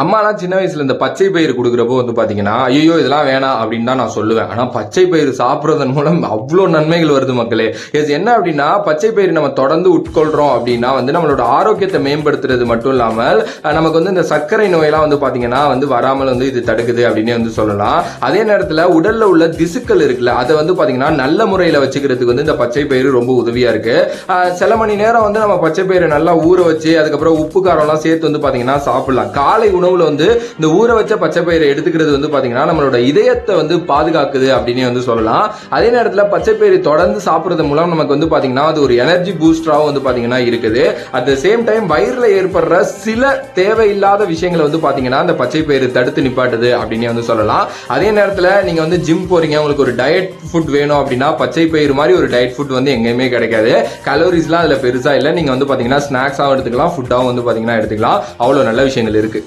அம்மாலாம் சின்ன வயசுல இந்த பச்சை பயிறு கொடுக்குறப்போ வந்து பாத்தீங்கன்னா ஐயோ இதெல்லாம் வேணாம் அப்படின்னு தான் நான் சொல்லுவேன். ஆனா பச்சை பயிறு சாப்பிடுறதன் மூலம் அவ்வளோ நன்மைகள் வருது மக்களே. இது என்ன அப்படின்னா பச்சை பயிறு நம்ம தொடர்ந்து உட்கொள்றோம் அப்படின்னா வந்து நம்மளோட ஆரோக்கியத்தை மேம்படுத்துறது மட்டும் இல்லாமல் நமக்கு வந்து இந்த சர்க்கரை நோயெல்லாம் வந்து பாத்தீங்கன்னா வந்து வராமல் வந்து இது தடுக்குது அப்படின்னு வந்து சொல்லலாம். அதே நேரத்துல உடல்ல உள்ள திசுக்கள் இருக்குல்ல அதை வந்து பாத்தீங்கன்னா நல்ல முறையில வச்சுக்கிறதுக்கு வந்து இந்த பச்சை பயிறு ரொம்ப உதவியா இருக்கு. சில மணி நேரம் வந்து நம்ம பச்சை பயிரை நல்லா ஊற வச்சு அதுக்கப்புறம் உப்பு காரம் எல்லாம் சேர்த்து வந்து பாத்தீங்கன்னா சாப்பிடலாம். காலை உணவுல வந்து இந்த ஊற வச்ச பச்சை பயிரை எடுத்துக்கிறது வந்து பாத்தீங்கன்னா நம்மளோட இதயத்தை வந்து பாதுகாக்குது அப்படின்னு வந்து சொல்லலாம். அதே நேரத்தில் பச்சை பயிரை தொடர்ந்து சாப்பிடுறது மூலம் நமக்கு வந்து பாத்தீங்கன்னா அது ஒரு எனர்ஜி பூஸ்டராகவும் வந்து பாத்தீங்கன்னா இருக்குது. அட் த சேம் டைம் வயிறுல ஏற்படுற சில தேவையில்லாத விஷயங்களை வந்து பாத்தீங்கன்னா அந்த பச்சை பயிறு தடுத்து நிப்பாட்டுது அப்படின்னு வந்து சொல்லலாம். அதே நேரத்தில் நீங்க வந்து ஜிம் போறீங்க, உங்களுக்கு ஒரு டயட் ஃபுட் வேணும் அப்படின்னா பச்சை பயிறு மாதிரி ஒரு டயட் ஃபுட் வந்து எங்கேயுமே கிடைக்காது. கலோரிஸ்லாம் அதுல பெருசா இல்லை. நீங்க வந்து பாத்தீங்கன்னா ஸ்நாக்ஸாகவும் எடுத்துக்கலாம், ஃபுட்டாகவும் வந்து பாத்தீங்கன்னா எடுத்துக்கலாம். அவ்வளவு நல்ல விஷயங்கள் இருக்கு.